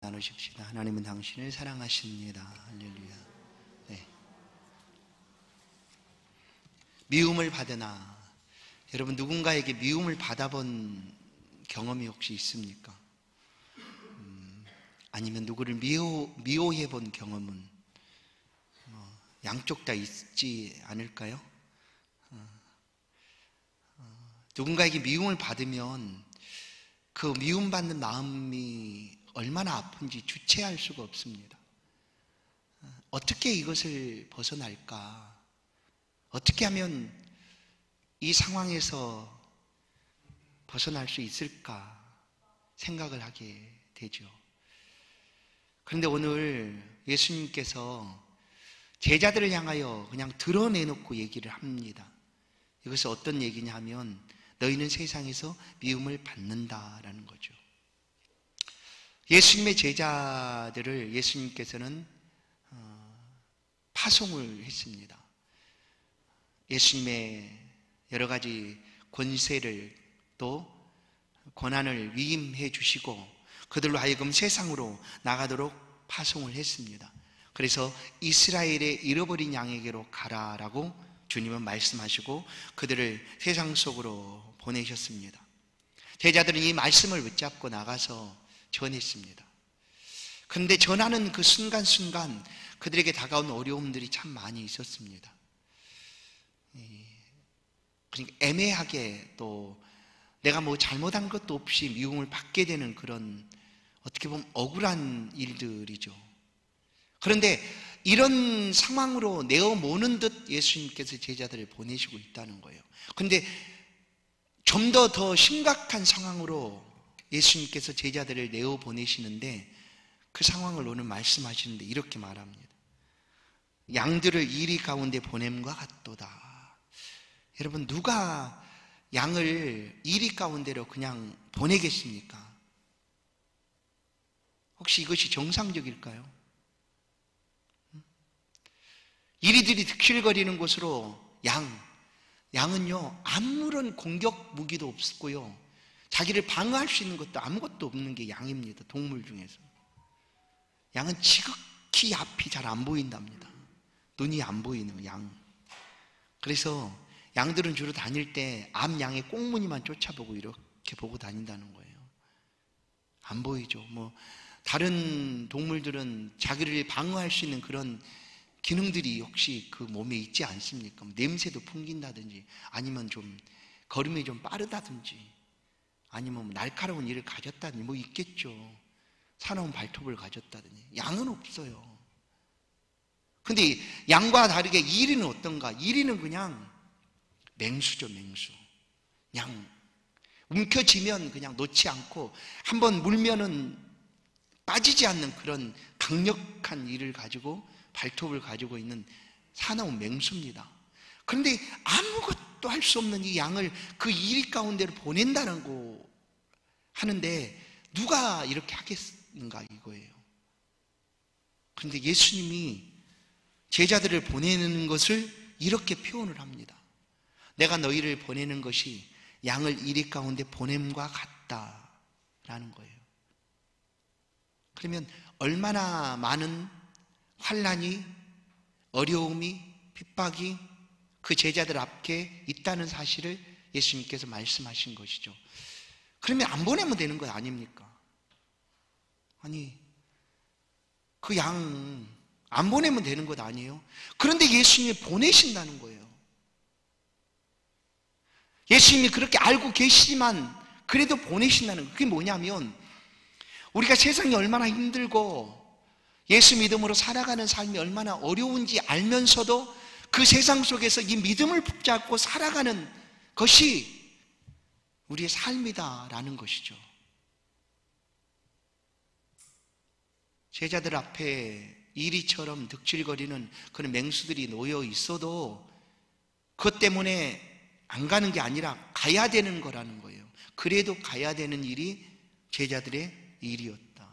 나누십시다. 하나님은 당신을 사랑하십니다. 할렐루야. 네. 미움을 받으나, 여러분 누군가에게 미움을 받아본 경험이 혹시 있습니까? 아니면 누구를 미워해 본 경험은 양쪽 다 있지 않을까요? 누군가에게 미움을 받으면 그 미움받는 마음이 얼마나 아픈지 주체할 수가 없습니다. 어떻게 이것을 벗어날까? 어떻게 하면 이 상황에서 벗어날 수 있을까 생각을 하게 되죠. 그런데 오늘 예수님께서 제자들을 향하여 그냥 드러내놓고 얘기를 합니다. 이것이 어떤 얘기냐 하면 너희는 세상에서 미움을 받는다라는 거죠. 예수님의 제자들을 예수님께서는 파송을 했습니다. 예수님의 여러 가지 권세를 또 권한을 위임해 주시고 그들로 하여금 세상으로 나가도록 파송을 했습니다. 그래서 이스라엘의 잃어버린 양에게로 가라라고 주님은 말씀하시고 그들을 세상 속으로 보내셨습니다. 제자들은 이 말씀을 붙잡고 나가서 전했습니다. 그런데 전하는 그 순간순간 그들에게 다가온 어려움들이 참 많이 있었습니다. 그러니까 애매하게 또 내가 뭐 잘못한 것도 없이 미움을 받게 되는 그런 어떻게 보면 억울한 일들이죠. 그런데 이런 상황으로 내어모는 듯 예수님께서 제자들을 보내시고 있다는 거예요. 그런데 좀 더 심각한 상황으로 예수님께서 제자들을 내어보내시는데 그 상황을 오늘 말씀하시는데 이렇게 말합니다. 양들을 이리 가운데 보냄과 같도다. 여러분 누가 양을 이리 가운데로 그냥 보내겠습니까? 혹시 이것이 정상적일까요? 이리들이 득실거리는 곳으로 양은요 아무런 공격 무기도 없고요 자기를 방어할 수 있는 것도 아무것도 없는 게 양입니다. 동물 중에서 양은 지극히 앞이 잘 안 보인답니다. 눈이 안 보이는 양. 그래서 양들은 주로 다닐 때 앞 양의 꽁무니만 쫓아보고 이렇게 보고 다닌다는 거예요. 안 보이죠. 뭐 다른 동물들은 자기를 방어할 수 있는 그런 기능들이 혹시 그 몸에 있지 않습니까? 냄새도 풍긴다든지 아니면 좀 걸음이 좀 빠르다든지 아니면 날카로운 이를 가졌다든지 뭐 있겠죠. 사나운 발톱을 가졌다든지. 양은 없어요. 근데 양과 다르게 이리는 어떤가? 이리는 그냥 맹수죠, 맹수. 그냥 움켜쥐면 그냥 놓지 않고 한번 물면은 빠지지 않는 그런 강력한 이를 가지고 발톱을 가지고 있는 사나운 맹수입니다. 그런데 아무것도 할 수 없는 이 양을 그 이리 가운데로 보낸다는 거 하는데 누가 이렇게 하겠는가 이거예요. 그런데 예수님이 제자들을 보내는 것을 이렇게 표현을 합니다. 내가 너희를 보내는 것이 양을 이리 가운데 보냄과 같다라는 거예요. 그러면 얼마나 많은 환난이, 어려움이, 핍박이 그 제자들 앞에 있다는 사실을 예수님께서 말씀하신 것이죠. 그러면 안 보내면 되는 것 아닙니까? 아니, 그 양 안 보내면 되는 것 아니에요? 그런데 예수님이 보내신다는 거예요. 예수님이 그렇게 알고 계시지만 그래도 보내신다는 거예요. 그게 뭐냐면 우리가 세상이 얼마나 힘들고 예수 믿음으로 살아가는 삶이 얼마나 어려운지 알면서도 그 세상 속에서 이 믿음을 붙잡고 살아가는 것이 우리의 삶이다라는 것이죠. 제자들 앞에 이리처럼 득실거리는 그런 맹수들이 놓여 있어도 그것 때문에 안 가는 게 아니라 가야 되는 거라는 거예요. 그래도 가야 되는 일이 제자들의 일이었다.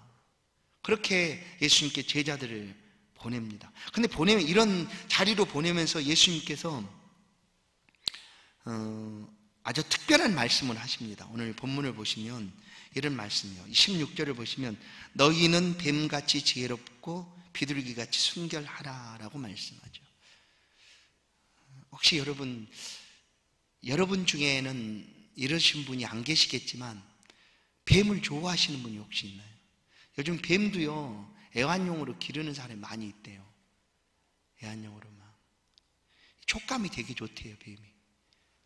그렇게 예수님께 제자들을 보냅니다. 근데 보내면 이런 자리로 보내면서 예수님께서 아주 특별한 말씀을 하십니다. 오늘 본문을 보시면 이런 말씀이요. 16절을 보시면 너희는 뱀같이 지혜롭고 비둘기같이 순결하라 라고 말씀하죠. 혹시 여러분 중에는 이러신 분이 안 계시겠지만 뱀을 좋아하시는 분이 혹시 있나요? 요즘 뱀도요 애완용으로 기르는 사람이 많이 있대요. 애완용으로 막 촉감이 되게 좋대요, 뱀이.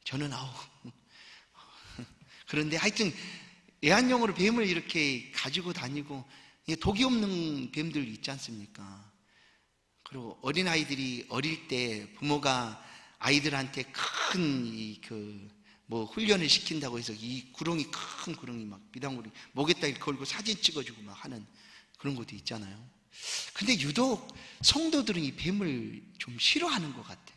저는 그런데 하여튼 애완용으로 뱀을 이렇게 가지고 다니고, 독이 없는 뱀들 있지 않습니까? 그리고 어린아이들이 어릴 때 부모가 아이들한테 큰 훈련을 시킨다고 해서 이 구렁이, 큰 구렁이 막 비단구렁이 목에다 이렇게 걸고 사진 찍어주고 막 하는 그런 것도 있잖아요. 근데 유독 성도들은 이 뱀을 좀 싫어하는 것 같아요.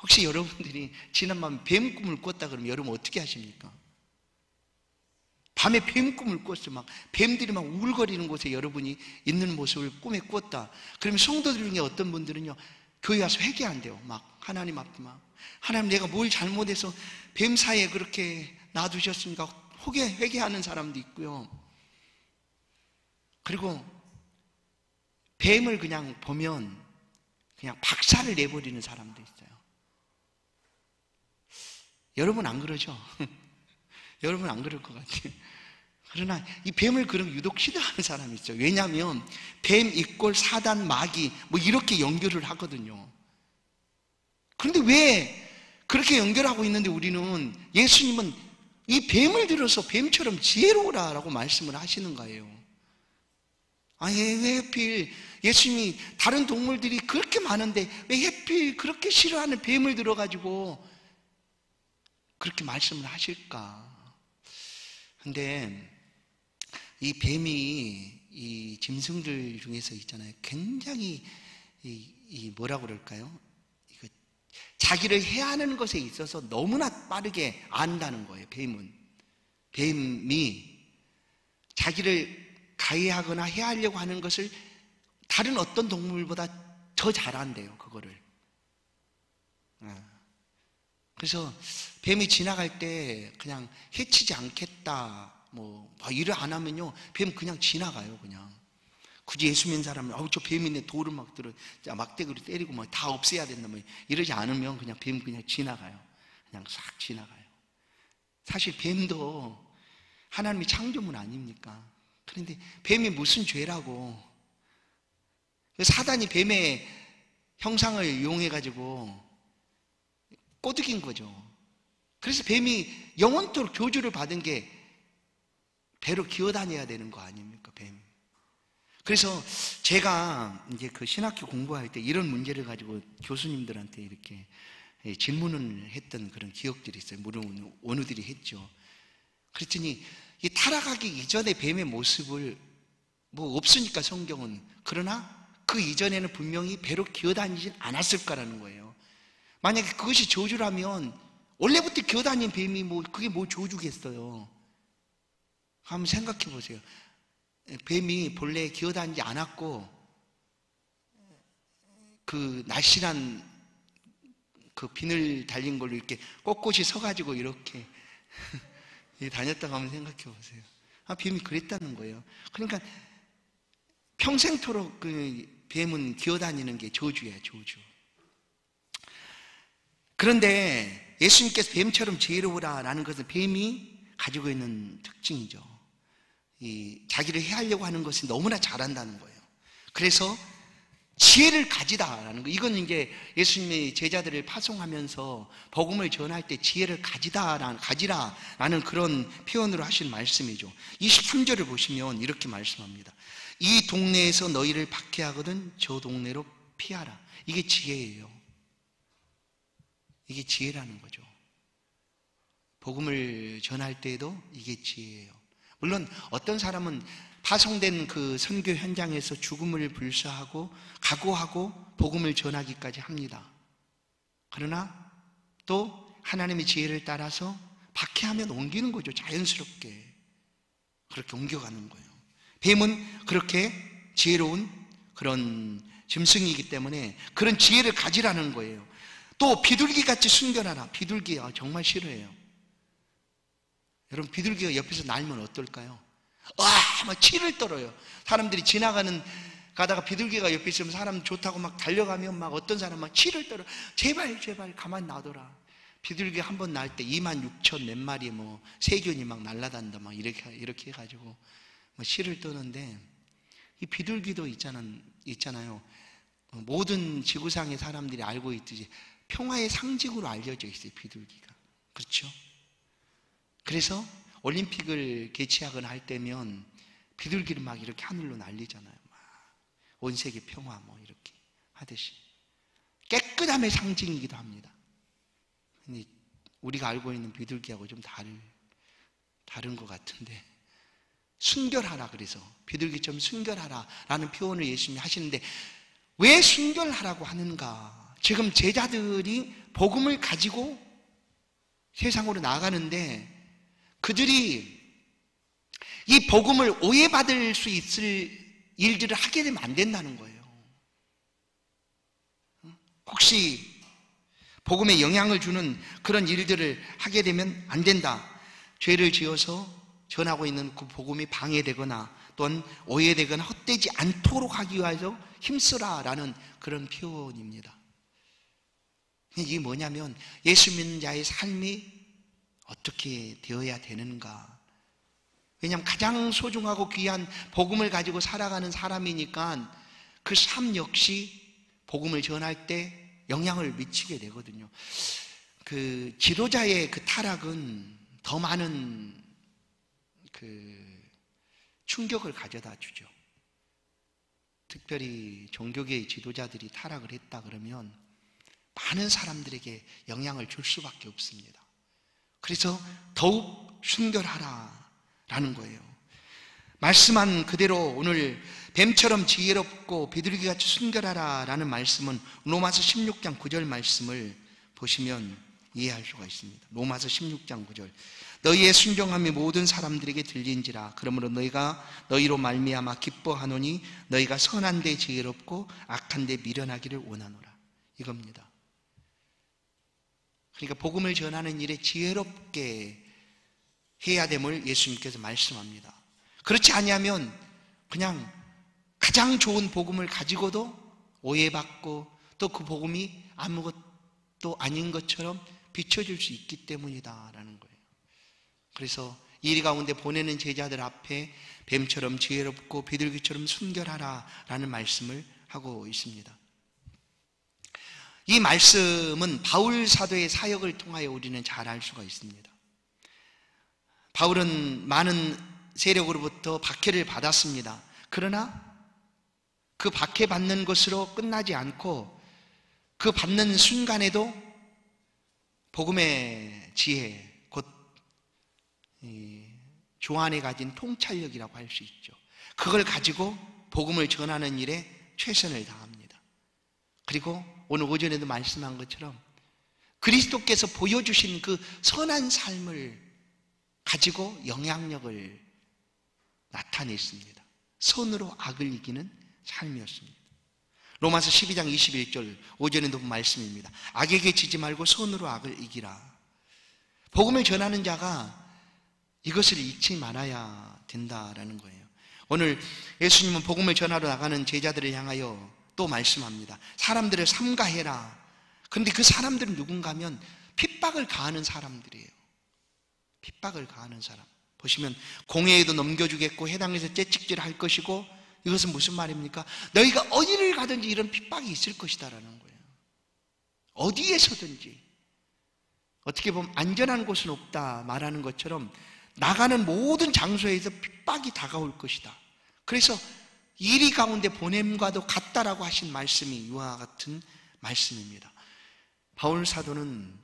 혹시 여러분들이 지난밤에 뱀 꿈을 꿨다 그러면 여러분 어떻게 하십니까? 밤에 뱀 꿈을 꿨어요. 막 뱀들이 막 우글거리는 곳에 여러분이 있는 모습을 꿈에 꿨다. 그러면 성도들 중에 어떤 분들은요 교회 와서 회개한대요. 막 하나님 앞에 막, 하나님 내가 뭘 잘못해서 뱀 사이에 그렇게 놔두셨습니까? 회개하는 사람도 있고요. 그리고 뱀을 그냥 보면 그냥 박살을 내버리는 사람도 있어요. 여러분 안 그러죠? 여러분 안 그럴 것 같아요. 그러나 이 뱀을 그럼 유독 싫어하는 사람이 있어요. 왜냐하면 뱀 이꼴 사단 마귀 뭐 이렇게 연결을 하거든요. 그런데 왜 그렇게 연결하고 있는데 우리는, 예수님은 이 뱀을 들어서 뱀처럼 지혜로우라라고 말씀을 하시는 거예요. 왜 하필 예수님이 다른 동물들이 그렇게 많은데 왜 하필 그렇게 싫어하는 뱀을 들어가지고 그렇게 말씀을 하실까? 근데 이 뱀이 이 짐승들 중에서 있잖아요. 굉장히 뭐라고 그럴까요? 자기를 해하는 것에 있어서 너무나 빠르게 안다는 거예요. 뱀이 자기를 가해하거나 해하려고 하는 것을 다른 어떤 동물보다 더 잘한대요. 그거를. 그래서 뱀이 지나갈 때 그냥 해치지 않겠다 일을 안 하면요 뱀 그냥 지나가요. 그냥 굳이 예수 믿는 사람은 저 뱀이 내 돌을 막 들어 막대기로 때리고 막 다 없애야 된다 이러지 않으면 그냥 뱀 그냥 지나가요. 그냥 싹 지나가요. 사실 뱀도 하나님의 창조물 아닙니까? 그런데 뱀이 무슨 죄라고, 사단이 뱀의 형상을 이용해 가지고 꼬드긴 거죠. 그래서 뱀이 영원토록 교주를 받은 게 배로 기어다녀야 되는 거 아닙니까? 뱀. 그래서 제가 이제 그 신학교 공부할 때 이런 문제를 가지고 교수님들한테 이렇게 질문을 했던 그런 기억들이 있어요. 물론 원우들이 했죠. 그랬더니 이 타락하기 이전의 뱀의 모습을 없으니까 성경은, 그러나 그 이전에는 분명히 배로 기어다니진 않았을 거라는 거예요. 만약에 그것이 저주라면 원래부터 기어다니는 뱀이 그게 저주겠어요. 한번 생각해 보세요. 뱀이 본래 기어다니지 않았고 그 날씬한 그 비늘 달린 걸로 이렇게 꼿꼿이 서가지고 이렇게 다녔다고 한번 생각해 보세요. 뱀이 그랬다는 거예요. 그러니까 평생토록 그 뱀은 기어다니는 게 저주예요, 저주. 그런데 예수님께서 뱀처럼 지혜로우라라는 것은 뱀이 가지고 있는 특징이죠. 자기를 해하려고 하는 것이 너무나 잘한다는 거예요. 그래서 지혜를 가지다라는 거. 이건 이제 예수님이 제자들을 파송하면서 복음을 전할 때 지혜를 가지라라는 그런 표현으로 하신 말씀이죠. 23절을 보시면 이렇게 말씀합니다. 이 동네에서 너희를 박해하거든 저 동네로 피하라. 이게 지혜예요. 이게 지혜라는 거죠. 복음을 전할 때에도 이게 지혜예요. 물론 어떤 사람은 파송된 그 선교 현장에서 죽음을 불사하고 각오하고 복음을 전하기까지 합니다. 그러나 또 하나님의 지혜를 따라서 박해하면 옮기는 거죠. 자연스럽게 그렇게 옮겨가는 거예요. 뱀은 그렇게 지혜로운 그런 짐승이기 때문에 그런 지혜를 가지라는 거예요. 또 비둘기같이 순결하라. 비둘기 정말 싫어해요. 여러분, 비둘기가 옆에서 날면 어떨까요? 와, 막 치를 떨어요. 사람들이 가다가 비둘기가 옆에 있으면 사람 좋다고 막 달려가면 막 어떤 사람 막 치를 떨어. 제발 가만 놔둬라. 비둘기 한 번 날 때 26,000 몇 마리 뭐 세균이 막 날아단다 막 이렇게 해가지고 뭐 치를 떠는데, 이 비둘기도 있잖아요. 모든 지구상의 사람들이 알고 있듯이 평화의 상징으로 알려져 있어요, 비둘기가. 그렇죠? 그래서 올림픽을 개최하거나 할 때면 비둘기를 막 이렇게 하늘로 날리잖아요. 막 온 세계 평화 뭐 이렇게 하듯이 깨끗함의 상징이기도 합니다. 근데 우리가 알고 있는 비둘기하고 좀 다른 것 같은데, 순결하라, 그래서 비둘기처럼 순결하라 라는 표현을 예수님이 하시는데, 왜 순결하라고 하는가? 지금 제자들이 복음을 가지고 세상으로 나가는데 그들이 이 복음을 오해받을 수 있을 일들을 하게 되면 안 된다는 거예요. 혹시 복음에 영향을 주는 그런 일들을 하게 되면 안 된다. 죄를 지어서 전하고 있는 그 복음이 방해되거나 또는 오해되거나 헛되지 않도록 하기 위해서 힘쓰라라는 그런 표현입니다. 이게 뭐냐면, 예수 믿는 자의 삶이 어떻게 되어야 되는가. 왜냐하면 가장 소중하고 귀한 복음을 가지고 살아가는 사람이니까 그 삶 역시 복음을 전할 때 영향을 미치게 되거든요. 그 지도자의 그 타락은 더 많은 그 충격을 가져다 주죠. 특별히 종교계의 지도자들이 타락을 했다 그러면 많은 사람들에게 영향을 줄 수밖에 없습니다. 그래서 더욱 순결하라라는 거예요. 말씀한 그대로 오늘 뱀처럼 지혜롭고 비둘기같이 순결하라라는 말씀은 로마서 16장 9절 말씀을 보시면 이해할 수가 있습니다. 로마서 16장 9절. 너희의 순종함이 모든 사람들에게 들린지라. 그러므로 너희가 너희로 말미암아 기뻐하노니 너희가 선한 데 지혜롭고 악한 데 미련하기를 원하노라. 이겁니다. 그러니까 복음을 전하는 일에 지혜롭게 해야 됨을 예수님께서 말씀합니다. 그렇지 아니하면 그냥 가장 좋은 복음을 가지고도 오해받고 또 그 복음이 아무것도 아닌 것처럼 비춰질 수 있기 때문이다라는 거예요. 그래서 이 가운데 보내는 제자들 앞에 뱀처럼 지혜롭고 비둘기처럼 순결하라라는 말씀을 하고 있습니다. 이 말씀은 바울 사도의 사역을 통하여 우리는 잘 알 수가 있습니다. 바울은 많은 세력으로부터 박해를 받았습니다. 그러나 그 박해받는 것으로 끝나지 않고 그 받는 순간에도 복음의 지혜, 곧 주 안에 가진 통찰력이라고 할 수 있죠. 그걸 가지고 복음을 전하는 일에 최선을 다합니다. 그리고 오늘 오전에도 말씀한 것처럼 그리스도께서 보여주신 그 선한 삶을 가지고 영향력을 나타냈습니다. 선으로 악을 이기는 삶이었습니다. 로마서 12장 21절 오전에도 본 말씀입니다. 악에게 지지 말고 선으로 악을 이기라. 복음을 전하는 자가 이것을 잊지 말아야 된다라는 거예요. 오늘 예수님은 복음을 전하러 나가는 제자들을 향하여 또 말씀합니다. 사람들을 삼가해라. 그런데 그 사람들은 누군가 하면 핍박을 가하는 사람들이에요. 핍박을 가하는 사람. 보시면 공회에도 넘겨주겠고 해당에서 채찍질 할 것이고, 이것은 무슨 말입니까? 너희가 어디를 가든지 이런 핍박이 있을 것이다라는 거예요. 어디에서든지. 어떻게 보면 안전한 곳은 없다 말하는 것처럼 나가는 모든 장소에서 핍박이 다가올 것이다. 그래서 이리 가운데 보냄과도 같다라고 하신 말씀이 이와 같은 말씀입니다. 바울 사도는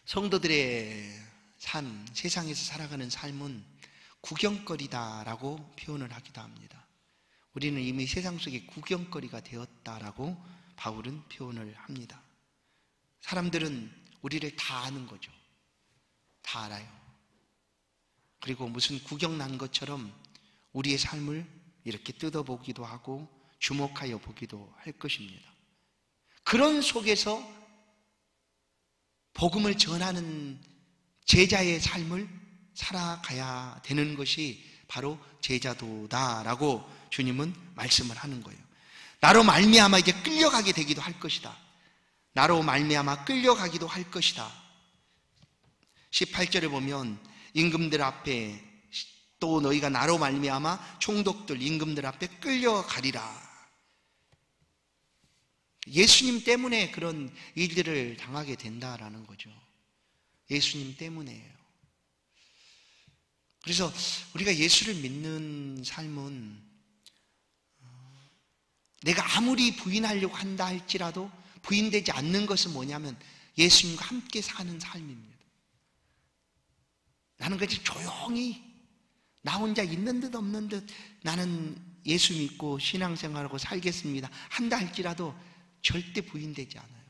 성도들의 삶, 세상에서 살아가는 삶은 구경거리다라고 표현을 하기도 합니다. 우리는 이미 세상 속에 구경거리가 되었다라고 바울은 표현을 합니다. 사람들은 우리를 다 아는 거죠. 다 알아요. 그리고 무슨 구경 난 것처럼 우리의 삶을 이렇게 뜯어보기도 하고 주목하여 보기도 할 것입니다. 그런 속에서 복음을 전하는 제자의 삶을 살아가야 되는 것이 바로 제자도다라고 주님은 말씀을 하는 거예요. 나로 말미암아 이제 끌려가게 되기도 할 것이다. 나로 말미암아 끌려가기도 할 것이다. 18절에 보면 임금들 앞에 또 너희가 나로 말미암아 총독들 임금들 앞에 끌려가리라. 예수님 때문에 그런 일들을 당하게 된다라는 거죠. 예수님 때문에요. 그래서 우리가 예수를 믿는 삶은 내가 아무리 부인하려고 한다 할지라도 부인되지 않는 것은 뭐냐면 예수님과 함께 사는 삶입니다. 나는 그냥 조용히 나 혼자 있는 듯 없는 듯 나는 예수 믿고 신앙생활하고 살겠습니다 한다 할지라도 절대 부인되지 않아요.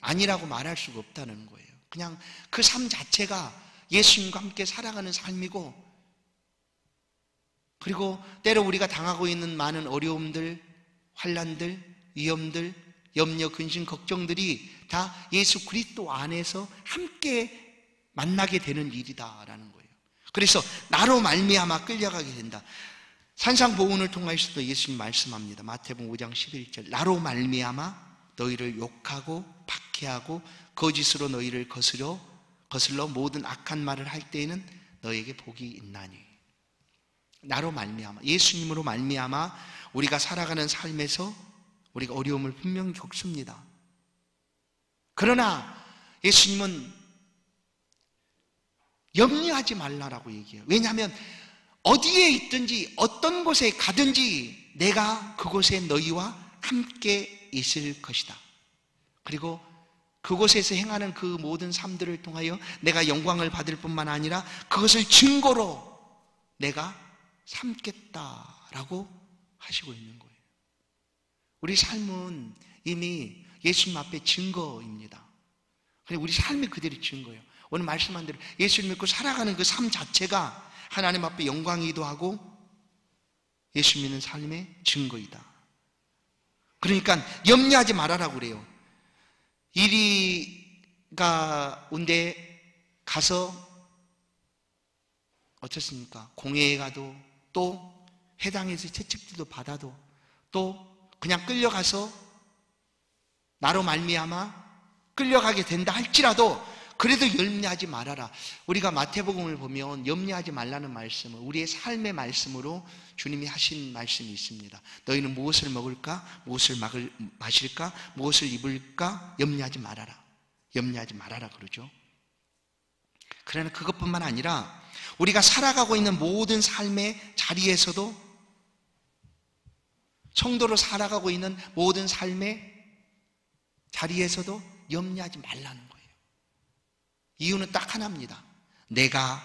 아니라고 말할 수가 없다는 거예요. 그냥 그 삶 자체가 예수님과 함께 살아가는 삶이고, 그리고 때로 우리가 당하고 있는 많은 어려움들, 환난들, 위험들, 염려, 근심, 걱정들이 다 예수 그리스도 안에서 함께 만나게 되는 일이다라는 거예요. 그래서 나로 말미암아 끌려가게 된다. 산상보훈을 통해서도 예수님 말씀합니다. 마태복음 5장 11절 나로 말미암아 너희를 욕하고 박해하고 거짓으로 너희를 거슬러 모든 악한 말을 할 때에는 너희에게 복이 있나니. 나로 말미암아, 예수님으로 말미암아 우리가 살아가는 삶에서 우리가 어려움을 분명히 겪습니다. 그러나 예수님은 염려하지 말라라고 얘기해요. 왜냐하면 어디에 있든지 어떤 곳에 가든지 내가 그곳에 너희와 함께 있을 것이다. 그리고 그곳에서 행하는 그 모든 삶들을 통하여 내가 영광을 받을 뿐만 아니라 그것을 증거로 내가 삼겠다라고 하시고 있는 거예요. 우리 삶은 이미 예수님 앞에 증거입니다. 그냥 우리 삶이 그대로 증거예요. 오늘 말씀한 대로 예수를 믿고 살아가는 그 삶 자체가 하나님 앞에 영광이기도 하고 예수 믿는 삶의 증거이다. 그러니까 염려하지 말아라고 그래요. 이리 가운데 가서 어떻습니까? 공회에 가도 또 해당에서 채찍질도 받아도 또 그냥 끌려가서 나로 말미암아 끌려가게 된다 할지라도 그래도 염려하지 말아라. 우리가 마태복음을 보면 염려하지 말라는 말씀을 우리의 삶의 말씀으로 주님이 하신 말씀이 있습니다. 너희는 무엇을 먹을까? 무엇을 마실까? 무엇을 입을까? 염려하지 말아라. 염려하지 말아라 그러죠. 그러나 그것뿐만 아니라 우리가 살아가고 있는 모든 삶의 자리에서도, 성도로 살아가고 있는 모든 삶의 자리에서도 염려하지 말라는 거예요. 이유는 딱 하나입니다. 내가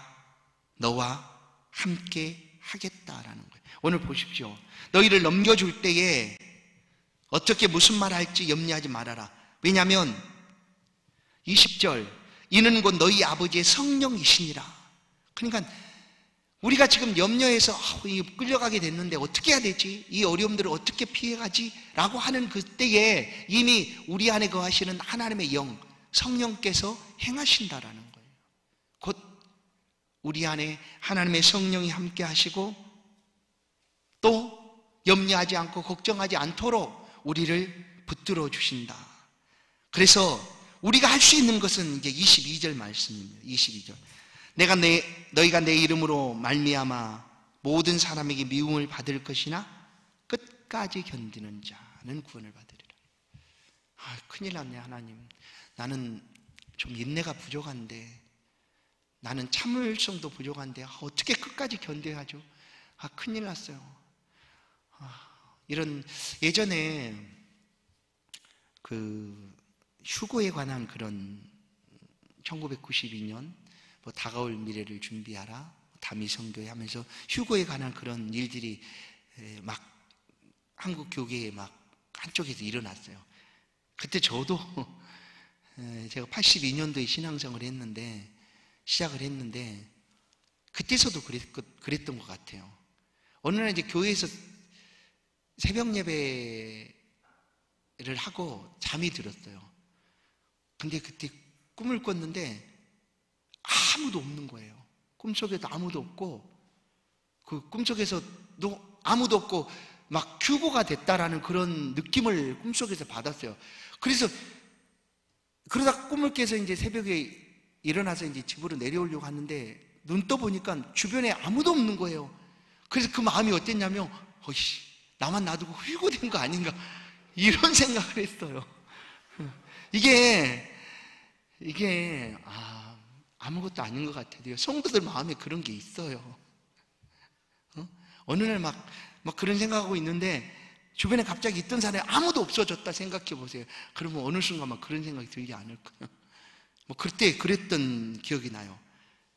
너와 함께 하겠다라는 거예요. 오늘 보십시오. 너희를 넘겨줄 때에 어떻게 무슨 말 할지 염려하지 말아라. 왜냐하면 20절 이는 곧 너희 아버지의 성령이시니라. 그러니까 우리가 지금 염려해서 끌려가게 됐는데 어떻게 해야 되지? 이 어려움들을 어떻게 피해가지? 라고 하는 그때에 이미 우리 안에 거하시는 하나님의 영, 성령께서 행하신다라는 거예요. 곧 우리 안에 하나님의 성령이 함께 하시고 또 염려하지 않고 걱정하지 않도록 우리를 붙들어 주신다. 그래서 우리가 할 수 있는 것은 이제 22절 말씀입니다. 22절. 너희가 내 이름으로 말미암아 모든 사람에게 미움을 받을 것이나 끝까지 견디는 자는 구원을 받으리라. 큰일 났네 하나님. 나는 좀 인내가 부족한데, 나는 참을성도 부족한데 어떻게 끝까지 견뎌야죠? 큰일 났어요. 이런 예전에 그 휴거에 관한 그런 1992년 뭐 다가올 미래를 준비하라, 다미성교회 하면서 휴거에 관한 그런 일들이 막 한국 교계에 막 한쪽에서 일어났어요. 그때 저도 제가 82년도에 신앙생활을 했는데, 시작을 했는데 그때서도 그랬던 것 같아요. 어느 날 이제 교회에서 새벽 예배를 하고 잠이 들었어요. 근데 그때 꿈을 꿨는데 아무도 없는 거예요. 꿈속에도 아무도 없고, 그 꿈속에서도 아무도 없고 막 휴고가 됐다라는 그런 느낌을 꿈속에서 받았어요. 그래서 그러다 꿈을 깨서 이제 새벽에 일어나서 이제 집으로 내려오려고 하는데 눈 떠보니까 주변에 아무도 없는 거예요. 그래서 그 마음이 어땠냐면, 어이씨, 나만 놔두고 휴고된 거 아닌가, 이런 생각을 했어요. 이게 아무것도 아닌 것 같아요. 성도들 마음에 그런 게 있어요. 어느 날 막 그런 생각하고 있는데 주변에 갑자기 있던 사람이 아무도 없어졌다 생각해 보세요. 그러면 어느 순간 막 그런 생각이 들지 않을까요? 뭐 그때 그랬던 기억이 나요.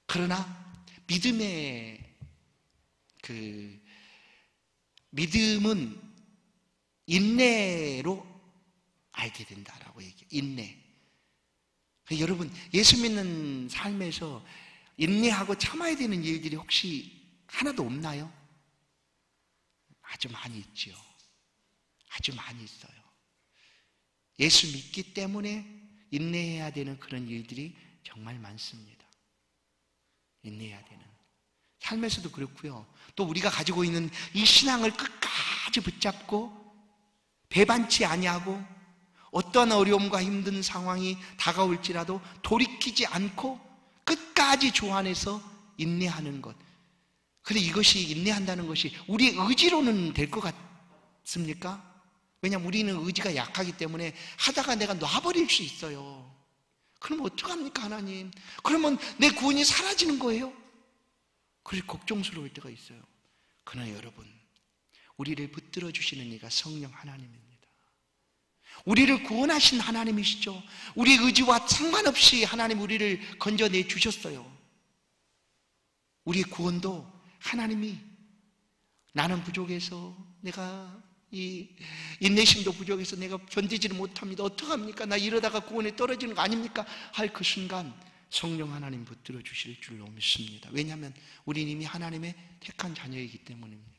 그러나 믿음은 인내로 알게 된다라고 얘기해요. 인내. 여러분, 예수 믿는 삶에서 인내하고 참아야 되는 일들이 혹시 하나도 없나요? 아주 많이 있죠. 아주 많이 있어요. 예수 믿기 때문에 인내해야 되는 그런 일들이 정말 많습니다. 인내해야 되는. 삶에서도 그렇고요. 또 우리가 가지고 있는 이 신앙을 끝까지 붙잡고 배반치 아니하고 어떠한 어려움과 힘든 상황이 다가올지라도 돌이키지 않고 끝까지 주 안에서 인내하는 것. 근데 이것이, 인내한다는 것이 우리의 의지로는 될 것 같습니까? 왜냐하면 우리는 의지가 약하기 때문에 하다가 내가 놔버릴 수 있어요. 그럼 어떡합니까, 하나님? 그러면 내 구원이 사라지는 거예요? 그래서 걱정스러울 때가 있어요. 그러나 여러분, 우리를 붙들어 주시는 이가 성령 하나님입니다. 우리를 구원하신 하나님이시죠. 우리 의지와 상관없이 하나님 우리를 건져내 주셨어요. 우리의 구원도 하나님이, 나는 부족해서, 내가 이 인내심도 부족해서 내가 견디지를 못합니다, 어떡합니까? 나 이러다가 구원에 떨어지는 거 아닙니까? 할 그 순간 성령 하나님 붙들어 주실 줄로 믿습니다. 왜냐하면 우리는 이미 하나님의 택한 자녀이기 때문입니다.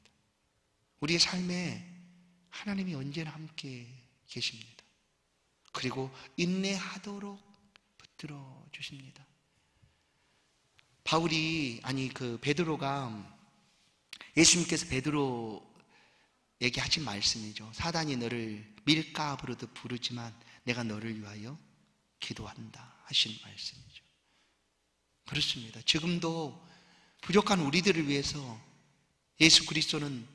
우리의 삶에 하나님이 언제나 함께 계십니다. 그리고 인내하도록 붙들어 주십니다. 베드로가, 예수님께서 베드로에게 하신 말씀이죠. 사단이 너를 밀가부르듯 부르지만 내가 너를 위하여 기도한다 하신 말씀이죠. 그렇습니다. 지금도 부족한 우리들을 위해서 예수 그리스도는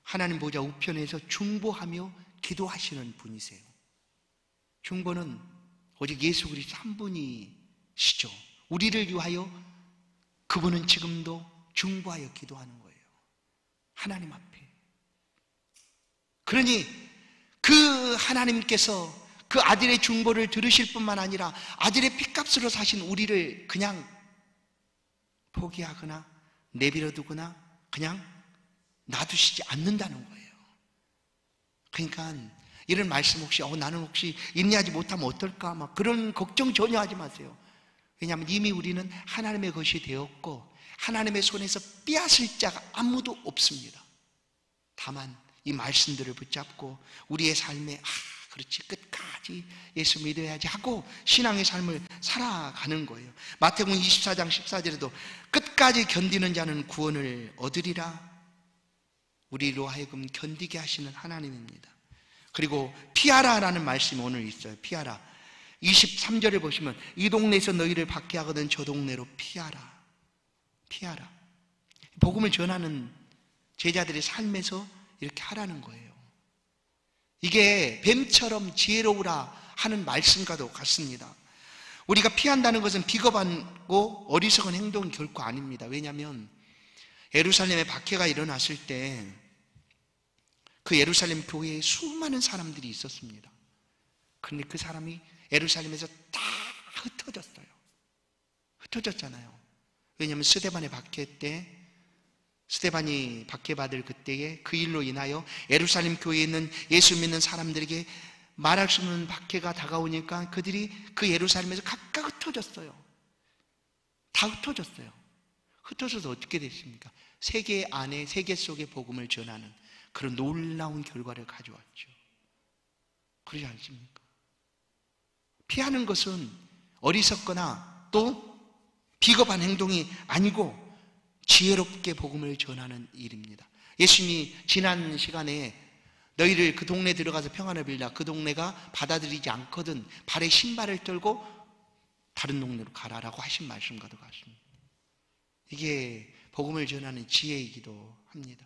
하나님 보좌 우편에서 중보하며 기도하시는 분이세요. 중보는 오직 예수 그리스도 한 분이시죠. 우리를 위하여 그분은 지금도 중보하여 기도하는 거예요. 하나님 앞에. 그러니 그 하나님께서 그 아들의 중보를 들으실 뿐만 아니라 아들의 핏값으로 사신 우리를 그냥 포기하거나 내버려 두거나 그냥 놔두시지 않는다는 거예요. 그러니까 이런 말씀 혹시 나는 혹시 인내하지 못하면 어떨까, 막 그런 걱정 전혀 하지 마세요. 왜냐하면 이미 우리는 하나님의 것이 되었고 하나님의 손에서 빼앗을 자가 아무도 없습니다. 다만 이 말씀들을 붙잡고 우리의 삶에 그렇지, 끝까지 예수 믿어야지 하고 신앙의 삶을 살아가는 거예요. 마태복음 24장 14절에도 끝까지 견디는 자는 구원을 얻으리라. 우리로 하여금 견디게 하시는 하나님입니다. 그리고 피하라라는 말씀이 오늘 있어요. 피하라. 23절을 보시면 이 동네에서 너희를 박해하거든 저 동네로 피하라. 피하라. 복음을 전하는 제자들의 삶에서 이렇게 하라는 거예요. 이게 뱀처럼 지혜로우라 하는 말씀과도 같습니다. 우리가 피한다는 것은 비겁하고 어리석은 행동은 결코 아닙니다. 왜냐하면 예루살렘에 박해가 일어났을 때 그 예루살렘 교회에 수많은 사람들이 있었습니다. 그런데 그 사람이 예루살렘에서 다 흩어졌어요. 흩어졌잖아요. 왜냐하면 스데반의 박해 때, 스데반이 박해받을 그때에 그 일로 인하여 예루살렘 교회에 있는 예수 믿는 사람들에게 말할 수 없는 박해가 다가오니까 그들이 그 예루살렘에서 각각 흩어졌어요. 다 흩어졌어요. 흩어져서 어떻게 됐습니까? 세계 안에, 세계 속에 복음을 전하는 그런 놀라운 결과를 가져왔죠. 그러지 않습니까? 피하는 것은 어리석거나 또 비겁한 행동이 아니고 지혜롭게 복음을 전하는 일입니다. 예수님이 지난 시간에 너희를 그 동네 들어가서 평안을 빌라, 그 동네가 받아들이지 않거든 발에 신발을 떨고 다른 동네로 가라라고 하신 말씀과도 같습니다. 이게 복음을 전하는 지혜이기도 합니다.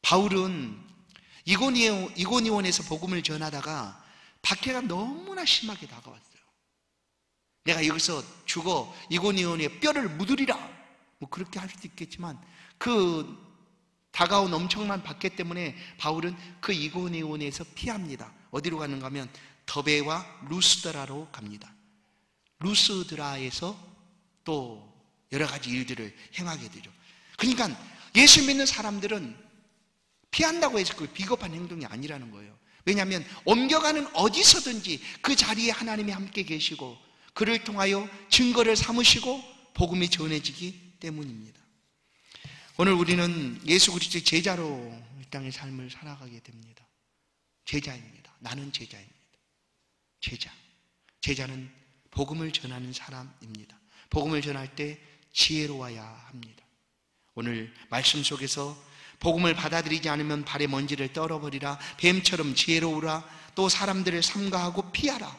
바울은 이고니온에서 복음을 전하다가 박해가 너무나 심하게 다가왔어요. 내가 여기서 죽어 이고니온의 뼈를 묻으리라, 뭐 그렇게 할 수도 있겠지만 그 다가온 엄청난 박해 때문에 바울은 그 이고니온에서 피합니다. 어디로 가는가 하면 더베와 루스드라로 갑니다. 루스드라에서 또 여러 가지 일들을 행하게 되죠. 그러니까 예수 믿는 사람들은 피한다고 해서 그 비겁한 행동이 아니라는 거예요. 왜냐하면 옮겨가는 어디서든지 그 자리에 하나님이 함께 계시고 그를 통하여 증거를 삼으시고 복음이 전해지기 때문입니다. 오늘 우리는 예수 그리스도의 제자로 이 땅의 삶을 살아가게 됩니다. 제자입니다. 나는 제자입니다. 제자는 복음을 전하는 사람입니다. 복음을 전할 때 지혜로워야 합니다. 오늘 말씀 속에서 복음을 받아들이지 않으면 발에 먼지를 떨어버리라, 뱀처럼 지혜로우라, 또 사람들을 삼가하고 피하라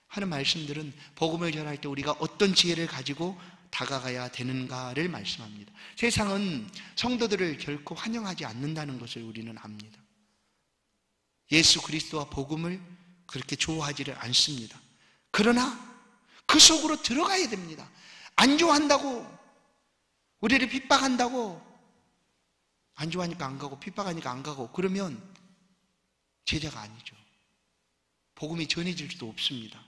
하는 말씀들은 복음을 전할 때 우리가 어떤 지혜를 가지고 다가가야 되는가를 말씀합니다. 세상은 성도들을 결코 환영하지 않는다는 것을 우리는 압니다. 예수 그리스도와 복음을 그렇게 좋아하지를 않습니다. 그러나 그 속으로 들어가야 됩니다. 안 좋아한다고, 우리를 핍박한다고, 안 좋아하니까 안 가고 핍박하니까 안 가고 그러면 제자가 아니죠. 복음이 전해질 수도 없습니다.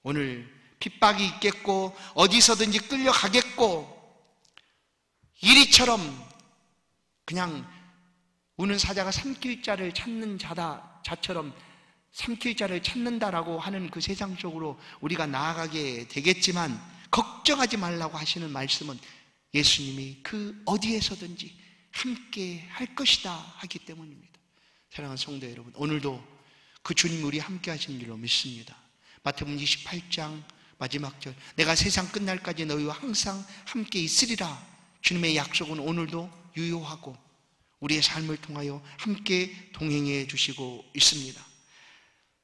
오늘 핍박이 있겠고 어디서든지 끌려가겠고 이리처럼 그냥 우는 사자가 삼킬 자를 찾는 자처럼 삼킬 자를 찾는다라고 하는 그 세상 속으로 우리가 나아가게 되겠지만 걱정하지 말라고 하시는 말씀은 예수님이 그 어디에서든지 함께 할 것이다 하기 때문입니다. 사랑하는 성도 여러분, 오늘도 그 주님 우리 함께 하시는 줄로 믿습니다. 마태복음 28장 마지막 절, 내가 세상 끝날까지 너희와 항상 함께 있으리라. 주님의 약속은 오늘도 유효하고 우리의 삶을 통하여 함께 동행해 주시고 있습니다.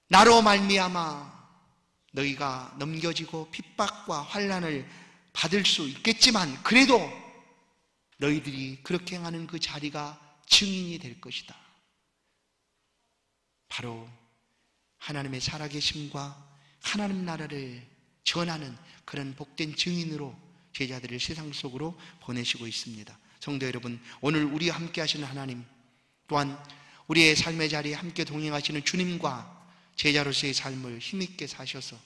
나로 말미암아 너희가 넘겨지고 핍박과 환난을 받을 수 있겠지만 그래도 너희들이 그렇게 행하는 그 자리가 증인이 될 것이다. 바로 하나님의 살아계심과 하나님 나라를 전하는 그런 복된 증인으로 제자들을 세상 속으로 보내시고 있습니다. 성도 여러분, 오늘 우리와 함께 하시는 하나님, 또한 우리의 삶의 자리에 함께 동행하시는 주님과 제자로서의 삶을 힘있게 사셔서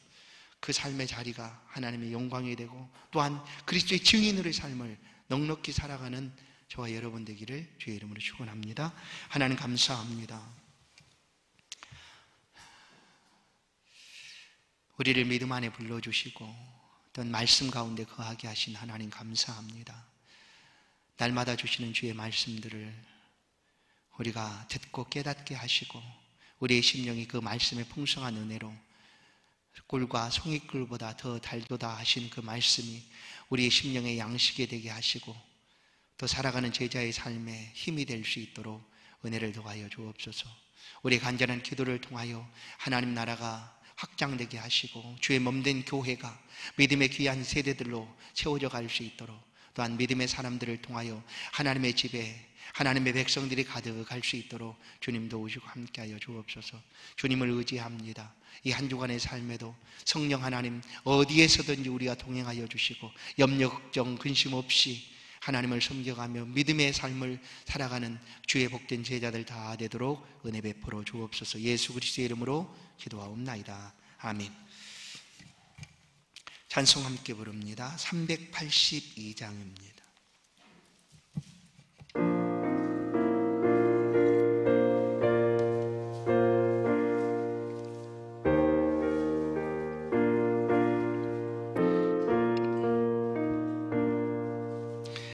그 삶의 자리가 하나님의 영광이 되고 또한 그리스도의 증인으로의 삶을 넉넉히 살아가는 저와 여러분 되기를 주의 이름으로 축원합니다. 하나님 감사합니다. 우리를 믿음 안에 불러주시고 어떤 말씀 가운데 거하게 하신 하나님 감사합니다. 날마다 주시는 주의 말씀들을 우리가 듣고 깨닫게 하시고 우리의 심령이 그 말씀의 풍성한 은혜로 꿀과 송이꿀보다 더 달도다 하신 그 말씀이 우리의 심령의 양식이 되게 하시고 또 살아가는 제자의 삶에 힘이 될 수 있도록 은혜를 더하여 주옵소서. 우리의 간절한 기도를 통하여 하나님 나라가 확장되게 하시고 주의 몸된 교회가 믿음의 귀한 세대들로 채워져 갈 수 있도록 또한 믿음의 사람들을 통하여 하나님의 집에 하나님의 백성들이 가득할 수 있도록 주님 도우시고 함께하여 주옵소서. 주님을 의지합니다. 이 한 주간의 삶에도 성령 하나님 어디에서든지 우리가 동행하여 주시고 염려 걱정 근심 없이 하나님을 섬겨가며 믿음의 삶을 살아가는 주의 복된 제자들 다 되도록 은혜 베풀어 주옵소서. 예수 그리스도의 이름으로 기도하옵나이다. 아멘. 찬송 함께 부릅니다. 382장입니다.